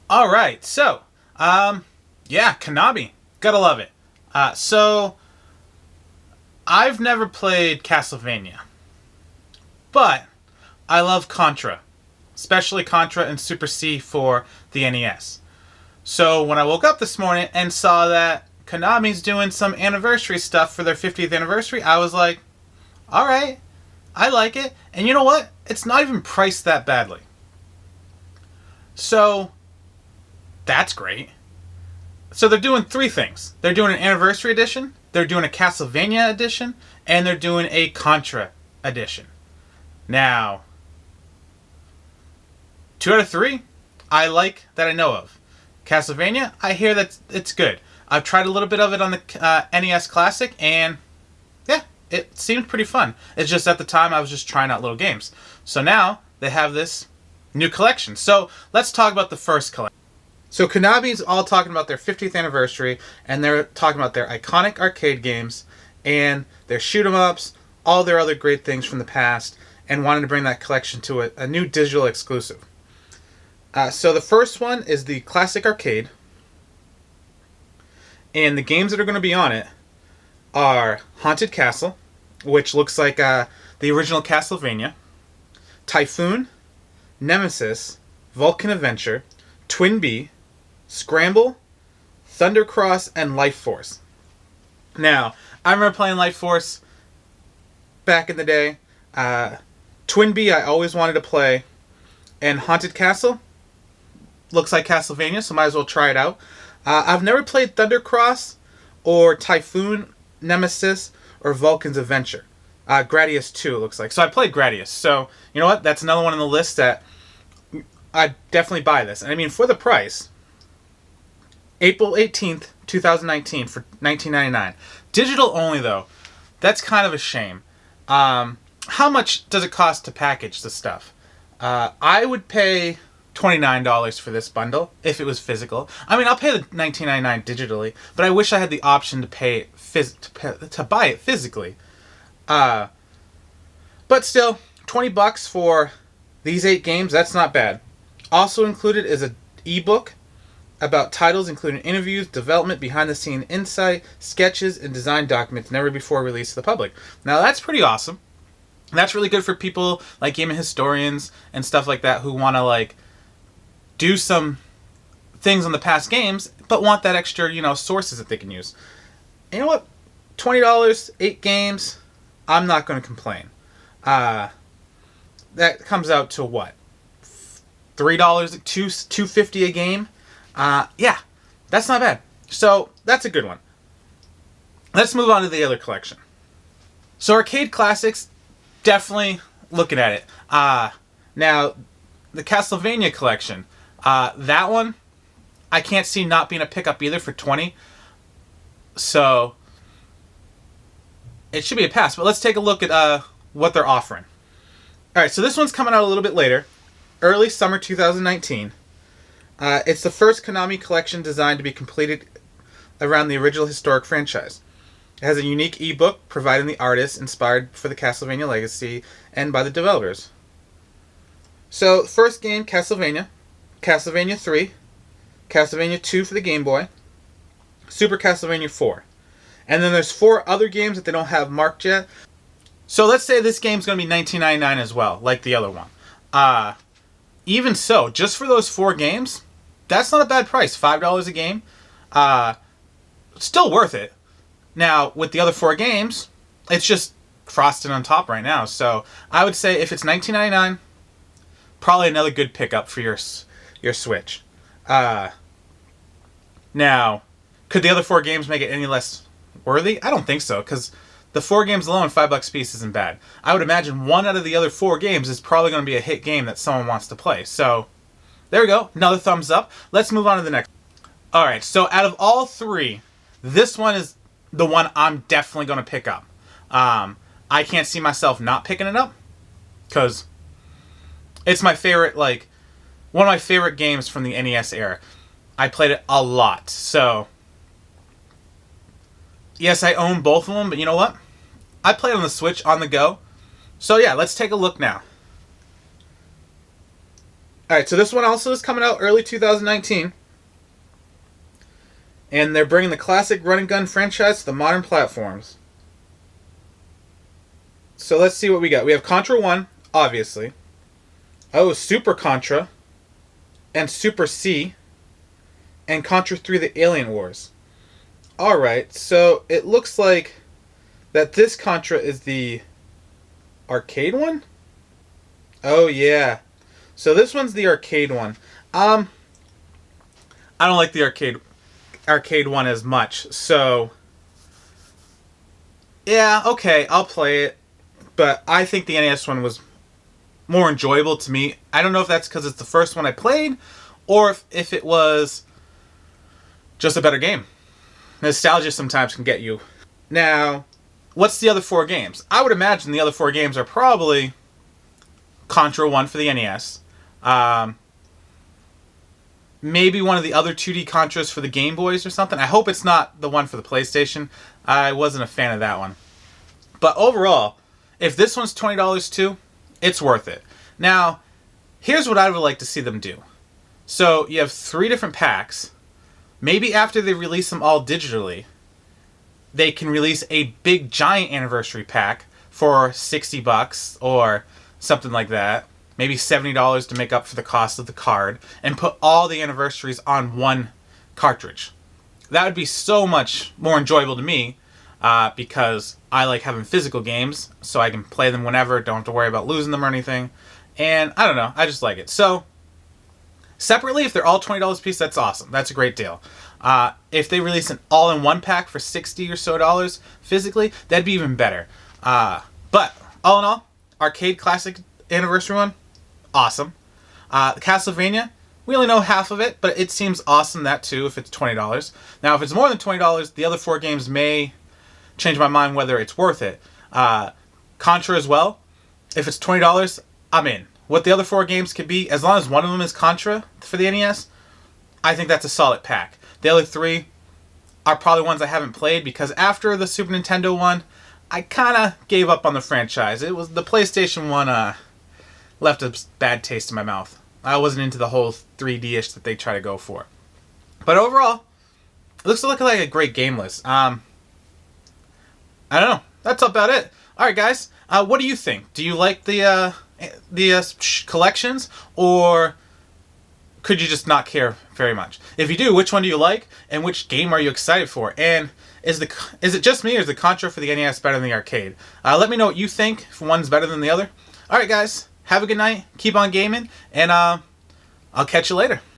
All right, so yeah, Konami, gotta love it. So I've never played Castlevania, but I love Contra, especially Contra and Super C for the NES. So when I woke up this morning and saw that Konami's doing some anniversary stuff for their 50th anniversary, I was like, all right, I like it. And you know what? It's not even priced that badly. So that's great. So they're doing three things. They're doing an anniversary edition, they're doing a Castlevania edition, and they're doing a Contra edition. Now, two out of three, I like that I know of. Castlevania, I hear that it's good. I've tried a little bit of it on the NES Classic, and yeah, it seemed pretty fun. It's just at the time I was just trying out little games. So now they have this new collection. So let's talk about the first collection. So Konami's all talking about their 50th anniversary, and they're talking about their iconic arcade games and their shoot 'em ups, all their other great things from the past, and wanting to bring that collection to a new digital exclusive. So the first one is the Classic Arcade, and the games that are going to be on it are Haunted Castle, which looks like the original Castlevania, Typhoon, Nemesis, Vulcan Adventure, Twin Bee, Scramble, Thunder Cross, and Life Force. Now, I remember playing Life Force back in the day. Twin Bee I always wanted to play, and Haunted Castle looks like Castlevania, so might as well try it out. I've never played Thunder Cross or Typhoon, Nemesis, or Vulcan's Adventure. Gradius 2 it looks like. So I played Gradius. So, you know what? That's another one on the list that I'd definitely buy this. And I mean, for the price, April 18th, 2019 for $19.99. Digital only, though. That's kind of a shame. How much does it cost to package the stuff? I would pay $29 for this bundle if it was physical. I mean, I'll pay the $19.99 digitally, but I wish I had the option to pay to buy it physically. But still, $20 for these 8 games, that's not bad. Also included is an ebook about titles including interviews, development, behind-the-scene insight, sketches, and design documents never before released to the public. Now that's pretty awesome. That's really good for people like gaming historians and stuff like that who want to like do some things on the past games, but want that extra, sources that they can use. And you know what? $20, 8 games, I'm not going to complain. That comes out to what? $3, $2.50 a game? Yeah, that's not bad. So, that's a good one. Let's move on to the other collection. So, Arcade Classics, definitely looking at it. Now, the Castlevania collection, that one, I can't see not being a pickup either for $20. So, it should be a pass. But let's take a look at what they're offering. Alright, so this one's coming out a little bit later. Early summer 2019. It's the first Konami collection designed to be completed around the original historic franchise. It has a unique ebook providing the artists inspired for the Castlevania legacy and by the developers. So, first game, Castlevania, Castlevania 3, Castlevania 2 for the Game Boy, Super Castlevania 4. And then there's 4 other games that they don't have marked yet. So let's say this game's going to be $19.99 as well, like the other one. Even so, just for those 4 games, that's not a bad price. $5 a game. Still worth it. Now, with the other 4 games, it's just frosted on top right now. So I would say if it's $19.99, probably another good pickup for your Switch. Now, could the other 4 games make it any less worthy? I don't think so, because the 4 games alone, $5 a piece isn't bad. I would imagine 1 out of the other 4 games is probably going to be a hit game that someone wants to play. So, there we go. Another thumbs up. Let's move on to the next. Alright, so out of all 3, this one is the one I'm definitely going to pick up. I can't see myself not picking it up, because it's my favorite, one of my favorite games from the NES era. I played it a lot, so yes, I own both of them, but you know what? I play it on the Switch on the go. So yeah, let's take a look now. Alright, so this one also is coming out early 2019. And they're bringing the classic run and gun franchise to the modern platforms. So let's see what we got. We have Contra 1, obviously. Oh, Super Contra. And Super C. And Contra 3 The Alien Wars. Alright, so it looks like that this Contra is the arcade one? Oh, yeah. So this one's the arcade one. I don't like the arcade one as much. So, yeah, okay, I'll play it. But I think the NES one was more enjoyable to me. I don't know if that's because it's the first one I played, or if it was just a better game. Nostalgia sometimes can get you. Now, what's the other 4 games? I would imagine the other 4 games are probably Contra 1 for the NES. Maybe one of the other 2D Contras for the Game Boys or something. I hope it's not the one for the PlayStation. I wasn't a fan of that one. But overall, if this one's $20 too, it's worth it. Now, here's what I would like to see them do. So, you have 3 different packs. Maybe after they release them all digitally, they can release a big giant anniversary pack for $60 or something like that. Maybe $70 to make up for the cost of the card, and put all the anniversaries on one cartridge. That would be so much more enjoyable to me, because I like having physical games, so I can play them whenever, don't have to worry about losing them or anything. And I don't know, I just like it. So, separately, if they're all $20 a piece, that's awesome. That's a great deal. If they release an all-in-one pack for $60 or so physically, that'd be even better. But, all in all, Arcade Classic Anniversary one, awesome. Castlevania, we only know half of it, but it seems awesome, that too, if it's $20. Now, if it's more than $20, the other 4 games may change my mind whether it's worth it. Contra as well. If it's $20, I'm in. What the other 4 games could be, as long as one of them is Contra for the NES, I think that's a solid pack. The other 3 are probably ones I haven't played, because after the Super Nintendo one, I kind of gave up on the franchise. It was the PlayStation one left a bad taste in my mouth. I wasn't into the whole 3D-ish that they try to go for. But overall, it looks like a great game list. I don't know. That's about it. All right, guys. What do you think? Do you like the collections, or could you just not care very much? If you do, which one do you like, and which game are you excited for? And is it just me, or is the Contra for the NES better than the arcade? Let me know what you think, if one's better than the other. All right, guys. Have a good night. Keep on gaming, and I'll catch you later.